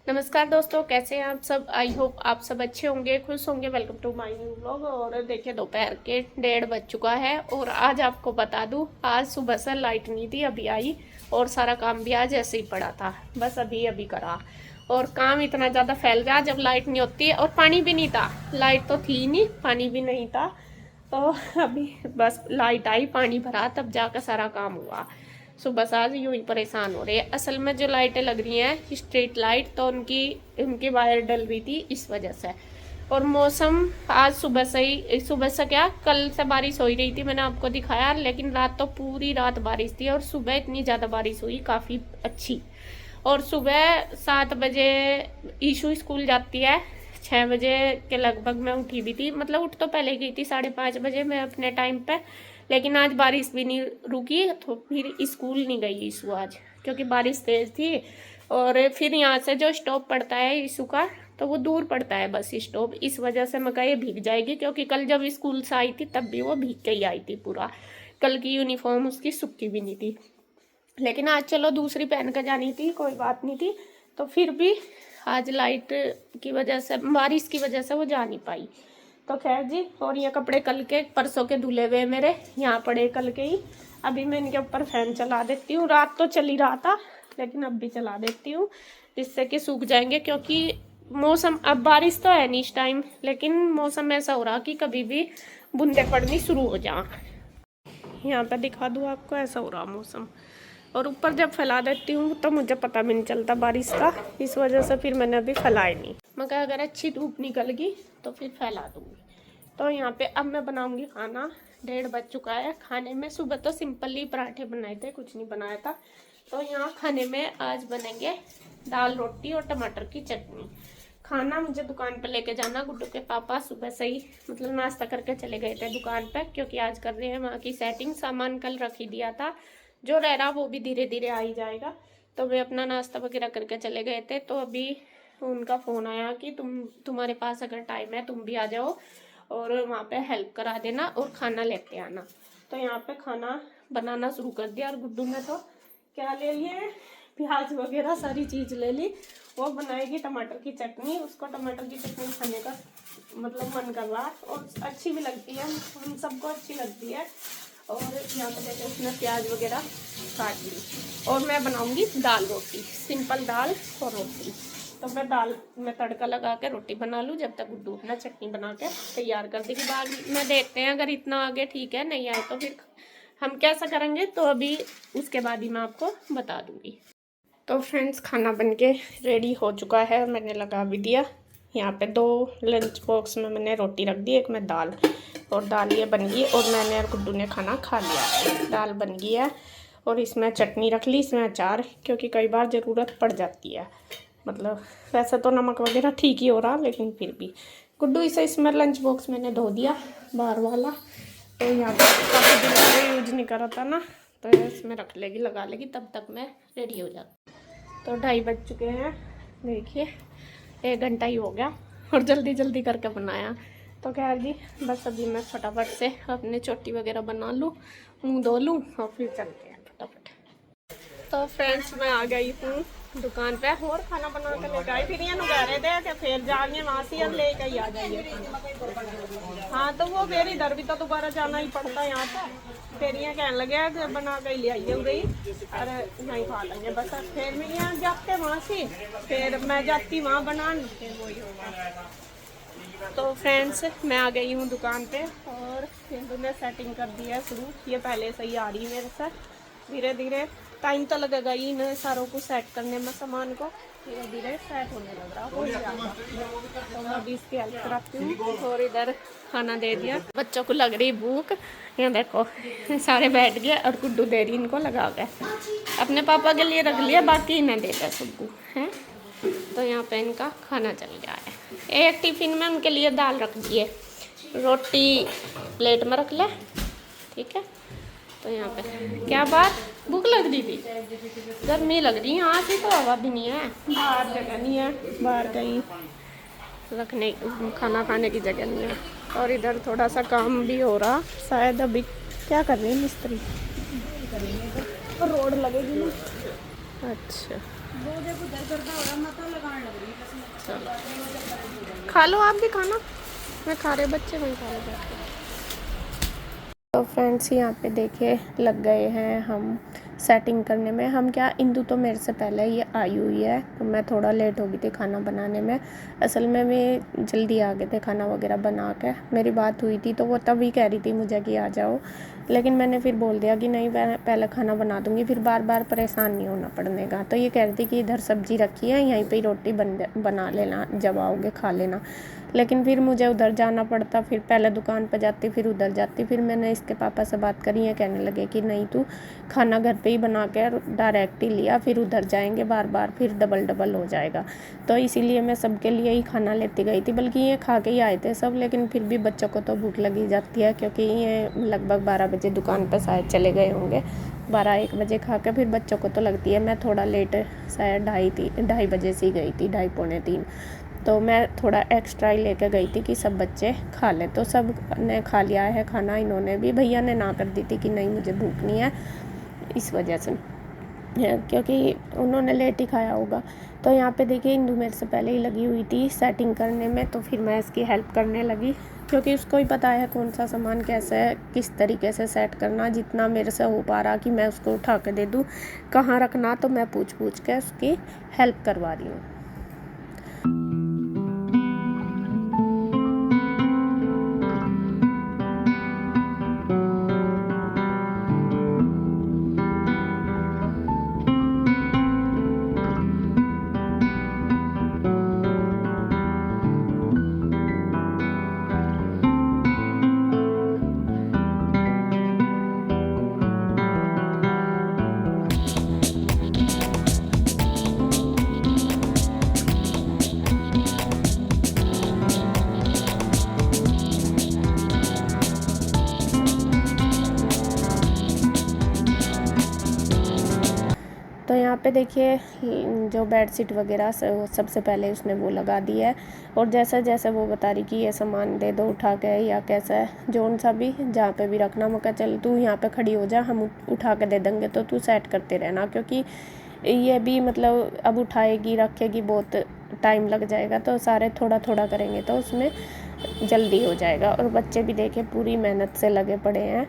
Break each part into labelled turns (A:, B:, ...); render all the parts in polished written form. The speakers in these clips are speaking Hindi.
A: नमस्कार दोस्तों, कैसे हैं आप सब। आई होप आप सब अच्छे होंगे, खुश होंगे। Welcome to my new vlog. और देखिए दोपहर के 1:30 बज चुका है। और आज आपको बता दूं, आज सुबह से लाइट नहीं थी, अभी आई। और सारा काम भी आज ऐसे ही पड़ा था, बस अभी अभी करा। और काम इतना ज़्यादा फैल गया जब लाइट नहीं होती है। और पानी भी नहीं था, लाइट तो थी नहीं, पानी भी नहीं था। तो अभी बस लाइट आई, पानी भरा, तब जाकर सारा काम हुआ। सुबह से आज यूं ही परेशान हो रहे हैं। असल में जो लाइटें लग रही हैं स्ट्रीट लाइट, तो उनकी वायर डल रही थी इस वजह से। और मौसम आज सुबह से ही, सुबह से क्या, कल से बारिश हो ही रही थी, मैंने आपको दिखाया। लेकिन रात तो पूरी रात बारिश थी और सुबह इतनी ज़्यादा बारिश हुई, काफ़ी अच्छी। और सुबह 7 बजे ईशू स्कूल जाती है, 6 बजे के लगभग मैं उठी भी थी। मतलब उठ तो पहले गई थी 5:30 बजे मैं अपने टाइम पे। लेकिन आज बारिश भी नहीं रुकी, तो फिर स्कूल नहीं गई ईशू आज, क्योंकि बारिश तेज थी। और फिर यहाँ से जो स्टॉप पड़ता है ईशू का, तो वो दूर पड़ता है बस स्टॉप। इस वजह से मैं कहा ये भीग जाएगी, क्योंकि कल जब स्कूल से आई थी तब भी वो भीग के ही आई थी पूरा। कल की यूनिफॉर्म उसकी सूखी भी नहीं थी। लेकिन आज चलो दूसरी पहन कर जानी थी, कोई बात नहीं थी। तो फिर भी आज लाइट की वजह से, बारिश की वजह से वो जा नहीं पाई। तो खैर जी। और ये कपड़े कल के परसों के धुले हुए मेरे यहाँ पड़े कल के ही। अभी मैं इनके ऊपर फैन चला देती हूँ, रात तो चल ही रहा था लेकिन अब भी चला देती हूँ, जिससे कि सूख जाएंगे। क्योंकि मौसम, अब बारिश तो है नहीं इस टाइम, लेकिन मौसम ऐसा हो रहा कि कभी भी बूंदे पड़नी शुरू हो जाए। यहाँ पे दिखा दूँ आपको, ऐसा हो रहा मौसम। और ऊपर जब फैला देती हूँ तो मुझे पता भी नहीं चलता बारिश का, इस वजह से फिर मैंने अभी फैलाए नहीं। मैं कहा अगर अच्छी धूप निकल गई तो फिर फैला दूँगी। तो यहाँ पे अब मैं बनाऊँगी खाना। 1:30 बज चुका है। खाने में सुबह तो सिंपली पराठे बनाए थे, कुछ नहीं बनाया था। तो यहाँ खाने में आज बनेंगे दाल रोटी और टमाटर की चटनी। खाना मुझे दुकान पर लेके जाना। गुड्डू के पापा सुबह से ही मतलब नाश्ता करके चले गए थे दुकान पर, क्योंकि आज कर रहे हैं वहाँ की सेटिंग। सामान कल रख ही दिया था, जो रह रहा वो भी धीरे धीरे आ ही जाएगा। तो वे अपना नाश्ता वगैरह करके चले गए थे। तो अभी उनका फ़ोन आया कि तुम्हारे पास अगर टाइम है तुम भी आ जाओ और वहाँ पे हेल्प करा देना और खाना लेते आना। तो यहाँ पे खाना बनाना शुरू कर दिया। और गुड्डू ने तो क्या ले लिए, प्याज वगैरह सारी चीज़ ले ली। वो बनाएगी टमाटर की चटनी। उसको टमाटर की चटनी खाने का मतलब मन कर रहा, और अच्छी भी लगती है, हम सबको अच्छी लगती है। और यहाँ पे देखो उसने प्याज वगैरह काट ली। और मैं बनाऊंगी दाल रोटी, सिंपल दाल और रोटी। तो मैं दाल में तड़का लगा के रोटी बना लूँ, जब तक गुड्डू अपना चटनी बना के तैयार कर देगी। बाद में देखते हैं, अगर इतना आगे ठीक है, नहीं आए तो फिर हम कैसा करेंगे, तो अभी उसके बाद ही मैं आपको बता दूँगी। तो फ्रेंड्स, खाना बनके रेडी हो चुका है, मैंने लगा भी दिया। यहाँ पे 2 लंच बॉक्स में मैंने रोटी रख दी, एक में दाल। और दाल ये बन गई और मैंने और गुड्डू ने खाना खा लिया। दाल बन गई है और इसमें चटनी रख ली, इसमें अचार, क्योंकि कई बार ज़रूरत पड़ जाती है। मतलब वैसे तो नमक वगैरह ठीक ही हो रहा, लेकिन फिर भी गुड्डू इसे, इसमें लंच बॉक्स मैंने धो दिया बाहर वाला। तो यहाँ पर काफ़ी दिन से यूज नहीं करा था ना, तो इसमें रख लेगी, लगा लेगी, तब तक मैं रेडी हो जाती। तो 2:30 बज चुके हैं, देखिए 1 घंटा ही हो गया और जल्दी जल्दी करके बनाया। तो खैर जी, बस अभी मैं फटाफट से अपने चोटी वगैरह बना लूँ, मुंह धो लूँ और फिर चलते हैं फटाफट। तो फ्रेंड्स, मैं आ गई हूँ दुकान पे और खाना बना के लेकर आई। फिर ये कह रहे थे कि फिर जाएंगे वहाँ से और लेकर ही आ जाइए। हाँ, तो वो फिर इधर भी तो दोबारा जाना ही पड़ता है यहाँ पे। फिर ये कहने लगे कि बना के ले आइए उधर ही, अरे नहीं खा लेंगे बस। फिर मैं यहाँ जाते वहाँ से, फिर मैं जाती वहाँ बनाने, फिर वही होगा। तो फ्रेंड्स, मैं आ गई हूँ दुकान पे और हिंदू ने सेटिंग कर दी है शुरू। ये पहले से ही आ रही है मेरे साथ, धीरे धीरे टाइम तो लगेगा ही इन सारों को सेट करने में, सामान को धीरे धीरे सेट होने लग रहा हो जाएगा। तो मैं अभी इसकी हेल्प कराती हूँ। और इधर खाना दे दिया, बच्चों को लग रही भूख, यहाँ देखो सारे बैठ गए और गुड्डू दे रही इनको लगा के। अपने पापा के लिए रख लिया, बाकी इन्हें दे दिया सबको हैं। तो यहाँ पे इनका खाना चल गया है। एक टिफ़िन में उनके लिए दाल रख दिए, रोटी प्लेट में रख ले, ठीक है। तो यहाँ पे क्या बात, भूख लग रही थी, गर्मी लग रही है, यहाँ से तो हवा भी नहीं है, बाहर जगह नहीं है, बाहर कहीं रखने खाना खाने की जगह नहीं है। और इधर थोड़ा सा काम भी हो रहा शायद, अभी क्या कर रहे हैं मिस्त्री, रोड लगेगी ना। अच्छा, वो देखो दर हो रहा, मतलब लगाने लग रही चलो खा लो, आप भी खाना, मैं खा रहे बच्चे वहीं खा रहे बैठ के। तो फ्रेंड्स यहाँ पे देखिए लग गए हैं हम सेटिंग करने में। हम क्या, इंदु तो मेरे से पहले ही आई हुई है, तो मैं थोड़ा लेट हो गई थी खाना बनाने में। असल में वे जल्दी आ गए थे खाना वगैरह बना के। मेरी बात हुई थी तो वो तभी कह रही थी मुझे कि आ जाओ, लेकिन मैंने फिर बोल दिया कि नहीं मैं पहले खाना बना दूँगी, फिर बार बार परेशान नहीं होना पड़ने का। तो ये कह रही थी कि इधर सब्ज़ी रखी है, यहीं पर ही रोटी बना लेना, जब आओगे खा लेना। लेकिन फिर मुझे उधर जाना पड़ता, फिर पहले दुकान पर जाती, फिर उधर जाती। फिर मैंने इसके पापा से बात करी है, कहने लगे कि नहीं तू खाना घर पे ही बना के डायरेक्ट ही लिया, फिर उधर जाएंगे बार बार, फिर डबल डबल हो जाएगा। तो इसीलिए मैं सबके लिए ही खाना लेती गई थी, बल्कि ये खा के ही आए थे सब। लेकिन फिर भी बच्चों को तो भूख लगी जाती है, क्योंकि ये लगभग 12 बजे दुकान पर शायद चले गए होंगे, 12-1 बजे खा के फिर बच्चों को तो लगती है। मैं थोड़ा लेट, शायद 2:30 बजे से ही गई थी, 2:30-3। तो मैं थोड़ा एक्स्ट्रा ही लेके गई थी कि सब बच्चे खा लें। तो सब ने खा लिया है खाना, इन्होंने भी। भैया ने ना कर दी थी कि नहीं मुझे भूख नहीं है, इस वजह से, क्योंकि उन्होंने लेट ही खाया होगा। तो यहाँ पे देखिए इंदु मेरे से पहले ही लगी हुई थी सेटिंग करने में, तो फिर मैं इसकी हेल्प करने लगी, क्योंकि उसको ही पता है कौन सा सामान कैसे किस तरीके से सेट करना। जितना मेरे से हो पा रहा कि मैं उसको उठा के दे दूँ, कहाँ रखना, तो मैं पूछ के उसकी हेल्प करवा रही हूँ। तो यहाँ पे देखिए जो बेडशीट वगैरह सबसे पहले उसने वो लगा दी है, और जैसा जैसा वो बता रही कि ये सामान दे दो उठा के, या कैसा है जोन सा भी जहाँ पे भी रखना। मैं कहा चल तू यहाँ पे खड़ी हो जा, हम उठा के दे देंगे, तो तू सेट करते रहना, क्योंकि ये भी मतलब अब उठाएगी रखेगी बहुत टाइम लग जाएगा। तो सारे थोड़ा थोड़ा करेंगे तो उसमें जल्दी हो जाएगा। और बच्चे भी देखे पूरी मेहनत से लगे पड़े हैं।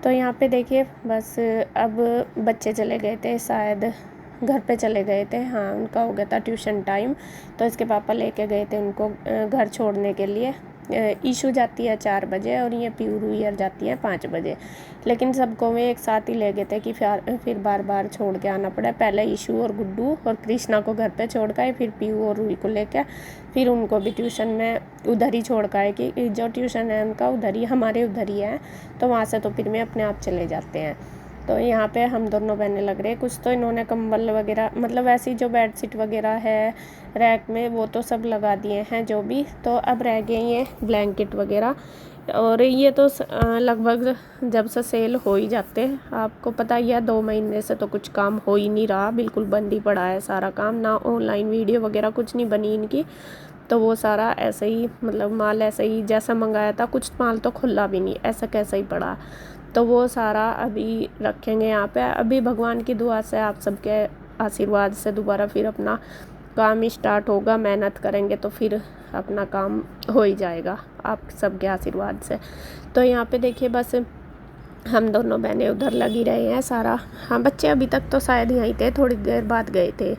A: तो यहाँ पे देखिए बस अब बच्चे चले गए थे, शायद घर पे चले गए थे, हाँ उनका हो गया था ट्यूशन टाइम। तो इसके पापा लेके गए थे उनको घर छोड़ने के लिए। ईशू जाती है 4 बजे और ये प्यूर जाती है 5 बजे। लेकिन सबको वे एक साथ ही ले गए थे कि फिर बार बार छोड़ के आना पड़ा। पहले ईशू और गुड्डू और कृष्णा को घर पे छोड़ के, फिर पीयू और रूही को लेकर फिर उनको भी ट्यूशन में उधर ही छोड़ के, कि जो ट्यूशन है उनका उधर ही, हमारे उधर ही है, तो वहाँ से तो फिर में अपने आप चले जाते हैं। तो यहाँ पे हम दोनों बहनें लग रहे हैं। कुछ तो इन्होंने कंबल वगैरह, मतलब ऐसी जो बेडशीट वगैरह है रैक में, वो तो सब लगा दिए हैं जो भी। तो अब रह गए ये ब्लैंकेट वगैरह, और ये तो लगभग जब से सेल हो ही जाते हैं। आपको पता ही है 2 महीने से तो कुछ काम हो ही नहीं रहा, बिल्कुल बंद ही पड़ा है सारा काम, ना ऑनलाइन वीडियो वगैरह कुछ नहीं बनी इनकी। तो वो सारा ऐसे ही, मतलब माल ऐसे ही जैसा मंगाया था, कुछ माल तो खुला भी नहीं, ऐसा कैसा ही पड़ा। तो वो सारा अभी रखेंगे यहाँ पे। अभी भगवान की दुआ से, आप सबके आशीर्वाद से दोबारा फिर अपना काम स्टार्ट होगा। मेहनत करेंगे तो फिर अपना काम हो ही जाएगा आप सबके आशीर्वाद से। तो यहाँ पे देखिए बस हम दोनों बहनें उधर लगी रहे हैं सारा। हाँ बच्चे अभी तक तो शायद यहीं थे, थोड़ी देर बाद गए थे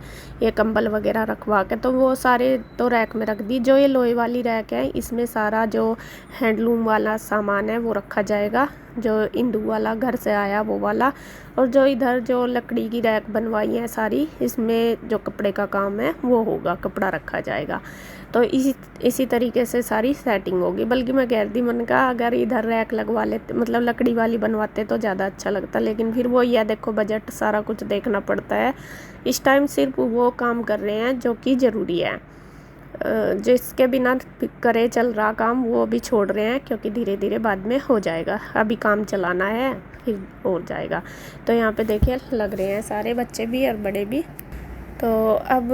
A: ये कंबल वगैरह रखवा के। तो वो सारे तो रैक में रख दी। जो ये लोहे वाली रैक है, इसमें सारा जो हैंडलूम वाला सामान है वो रखा जाएगा, जो इंदू वाला घर से आया वो वाला। और जो इधर जो लकड़ी की रैक बनवाई है सारी, इसमें जो कपड़े का काम है वो होगा, कपड़ा रखा जाएगा। तो इसी तरीके से सारी सेटिंग होगी। बल्कि मैं कह रही थी, मैंने कहा अगर इधर रैक लगवा लेते, मतलब लकड़ी वाली बनवाते तो ज़्यादा अच्छा लगता, लेकिन फिर वो यह देखो बजट सारा कुछ देखना पड़ता है। इस टाइम सिर्फ वो काम कर रहे हैं जो कि ज़रूरी है, जिसके बिना करे चल रहा काम वो भी छोड़ रहे हैं, क्योंकि धीरे धीरे बाद में हो जाएगा, अभी काम चलाना है फिर हो जाएगा। तो यहाँ पे देखिए लग रहे हैं सारे, बच्चे भी और बड़े भी। तो अब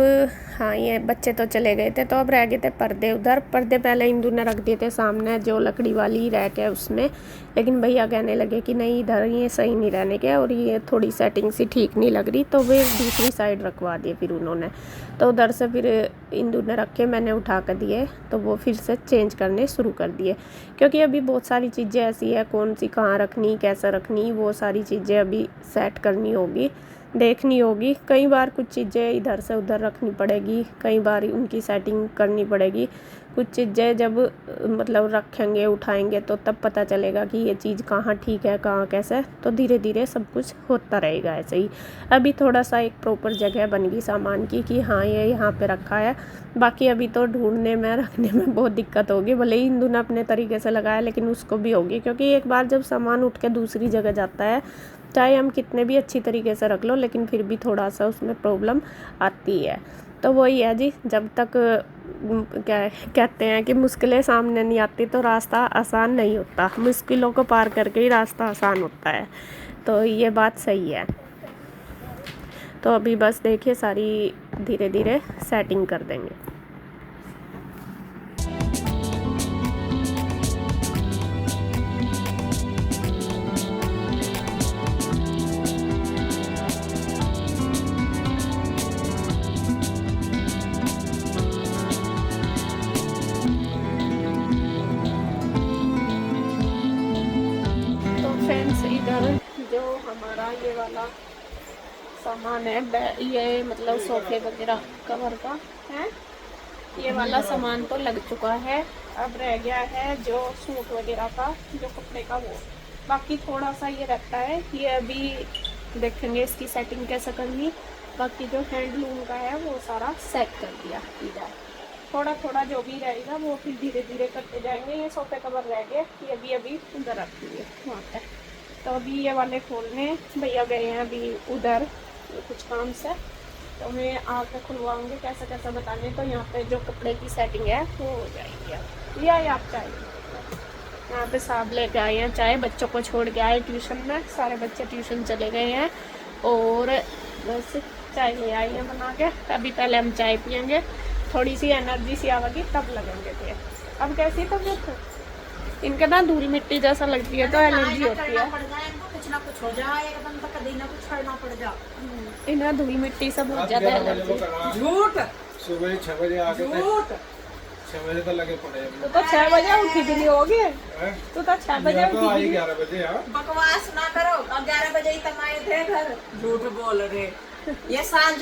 A: हाँ, ये बच्चे तो चले गए थे, तो अब रह गए थे पर्दे। उधर पर्दे पहले इंदू ने रख दिए थे सामने जो लकड़ी वाली रैक है उसमें, लेकिन भैया कहने लगे कि नहीं इधर ये सही नहीं रहने के, और ये थोड़ी सेटिंग सी ठीक नहीं लग रही, तो वे दूसरी साइड रखवा दिए फिर उन्होंने। तो उधर से फिर इंदू ने रखे, मैंने उठा कर दिए, तो वो फिर से चेंज करने शुरू कर दिए, क्योंकि अभी बहुत सारी चीज़ें ऐसी है, कौन सी कहाँ रखनी, कैसे रखनी, वो सारी चीज़ें अभी सेट करनी होगी, देखनी होगी। कई बार कुछ चीज़ें इधर से उधर रखनी पड़ेगी, कई बार उनकी सेटिंग करनी पड़ेगी। कुछ चीज़ें जब मतलब रखेंगे उठाएंगे तो तब पता चलेगा कि ये चीज़ कहाँ ठीक है कहाँ कैसे, तो धीरे धीरे सब कुछ होता रहेगा ऐसे ही। अभी थोड़ा सा एक प्रॉपर जगह बन गई सामान की कि हाँ ये यहाँ पे रखा है। बाकी अभी तो ढूंढने में रखने में बहुत दिक्कत होगी, भले ही इंदू ने अपने तरीके से लगाया, लेकिन उसको भी होगी, क्योंकि एक बार जब सामान उठ के दूसरी जगह जाता है, चाहे हम कितने भी अच्छी तरीके से रख लो, लेकिन फिर भी थोड़ा सा उसमें प्रॉब्लम आती है। तो वही है जी, जब तक क्या कहते हैं कि मुश्किलें सामने नहीं आती तो रास्ता आसान नहीं होता, मुश्किलों को पार करके ही रास्ता आसान होता है। तो ये बात सही है। तो अभी बस देखिए सारी धीरे धीरे सेटिंग कर देंगे। इधर जो हमारा ये वाला सामान है, ये मतलब सोफे वगैरह कवर का है, ये वाला सामान तो लग चुका है। अब रह गया है जो सूट वगैरह का, जो कपड़े का, वो बाकी थोड़ा सा ये रहता है। ये अभी देखेंगे इसकी सेटिंग कैसे करनी। बाकी जो हैंडलूम का है वो सारा सेट कर दिया इधर। थोड़ा थोड़ा जो भी रहेगा वो फिर धीरे धीरे करते जाएंगे। ये सोफे कवर रह गए, ये अभी उधर रख दिए वहाँ पर। तो अभी ये वाले खोलने भैया गए हैं अभी उधर कुछ काम से, तो मैं आकर खुलवाऊंगी कैसे कैसे बताने। तो यहाँ पे जो कपड़े की सेटिंग है वो हो जाएगी। ये आए आप चाय, यहाँ पे साहब लेके आए हैं चाय, बच्चों को छोड़ के आए ट्यूशन में, सारे बच्चे ट्यूशन चले गए हैं, और बस चाय ले आई हैं बना के। अभी पहले हम चाय पियेंगे, थोड़ी सी एनर्जी सी आवेगी तब लगेंगे थे। अब कैसी तबीयत? इनके ना धूल मिट्टी जैसा लगती है तो एलर्जी होती है,
B: कुछ ना कुछ हो जाए, एकदम तक कभी ना कुछ करना पड़ जा।
A: इन्हें धूल मिट्टी से बहुत ज्यादा एलर्जी।
C: झूठ, सुबह 6 बजे आके 6 बजे तक लगे पड़े।
A: तो 6 बजे उठी भी नहीं होगी, तो 6 बजे
C: तो आई 11 बजे।
B: बकवास ना करो, 11 बजे ही तक आए थे घर, झूठ बोल रहे। ये सांझ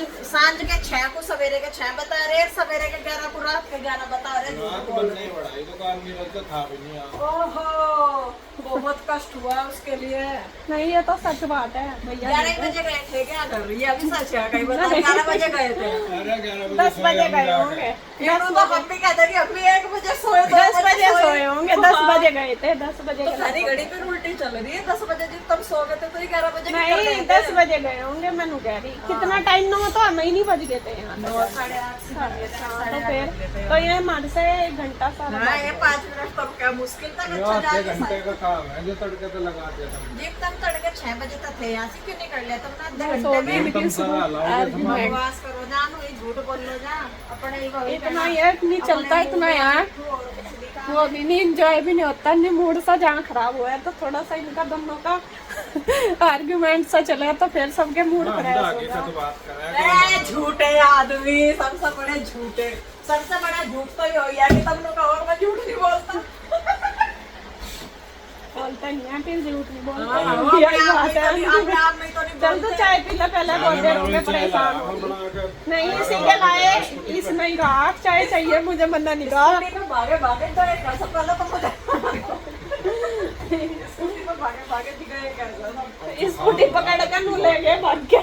B: के 6 को सवेरे के 6 बता रहे, सवेरे के 11 को रात के 11 बता रहे।
C: रात बंद नहीं बढ़ाई तो काम नहीं रहता था भी नहीं।
B: ओहो, बहुत कष्ट हुआ उसके लिए।
A: नहीं ये तो सच बात है भैया।
B: 11 बजे गए थे क्या घर? ये अभी सच है, कहीं बता 11 बजे गए थे।
C: अरे 11 बजे
A: 10 बजे गए होंगे।
B: तो हम भी कहते कि अभी 1 बजे सोए,
A: 10 बजे सोए होंगे। 10 बजे गए थे, 10 बजे
B: तो सारी घड़ी पे उल्टी चल रही है। 10 बजे जब तुम सो गए थे तो 11 बजे
A: नहीं 10 बजे गए होंगे। मैंने कह रही कितना टाइम ना तो हमें ही नहीं बज गए थे यहाँ पे।
B: 8:30
A: तो फिर तो ये हमारे से 1 घंटा सारा।
B: हाँ, ये 5 मिनट तब क्या मुश्किल तक अच्छा
C: आधे घंटे का काम है जो तड़के तो लगा दिया था।
B: जब तक तड़के 6 बजे तक थे, यहाँ से क्यों नहीं कर लिया तुमने? आधे
A: सो
B: घंटे
A: गई
B: में
A: लेकिन सुबह
B: बकवास करो, जानू ये झूठ बोल लो जा अपने ही भाभी
A: इतना यार नहीं चलता इतना यार, वो भी नहीं इंजॉय भी नहीं होता, नहीं मूड सा जहाँ खराब हुआ है तो थोड़ा सा इनका दोनों का आर्ग्यूमेंट सा चला तो फिर सबके मूड खराब हो गया।
B: झूठे आदमी, सबसे बड़े झूठे, सबसे बड़ा झूठ तो ये हो गया कि तुम लोग और मैं झूठ नहीं बोलता।
A: बोलता नहीं है फिर झूठ नहीं बोलता, यही बात है। चल तो चाय पी ले पहले, बहुत देर हो गए परेशान हो। नहीं सीधे लाए, इसमें ही कहा चाय चाहिए मुझे, मना नहीं कहा।
B: भागे भागे तो एक सबसे पहले तो मुझे
A: स्कूटी पकड़ कर नू ले गए भाग के,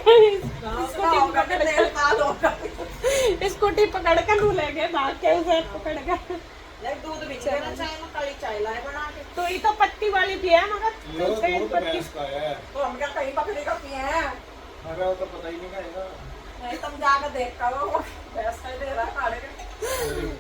A: स्कूटी स्कूटी पकड़ के तू ले गए भाग के उसे पकड़ के
B: यार दूध भी देना चाय में काली चाय लाए बना के
A: तो ये तो पत्ती वाली थी है मगर
C: यो
A: कई
C: दूध
A: पत्ती
C: भैंस का है।
B: तो हम क्या कहीं बकरी का पिए हैं
C: अरे वो तो पता ही नहीं कहेगा।
B: नहीं तुम जाकर देख करो भैंस का दे रहा काढ़े के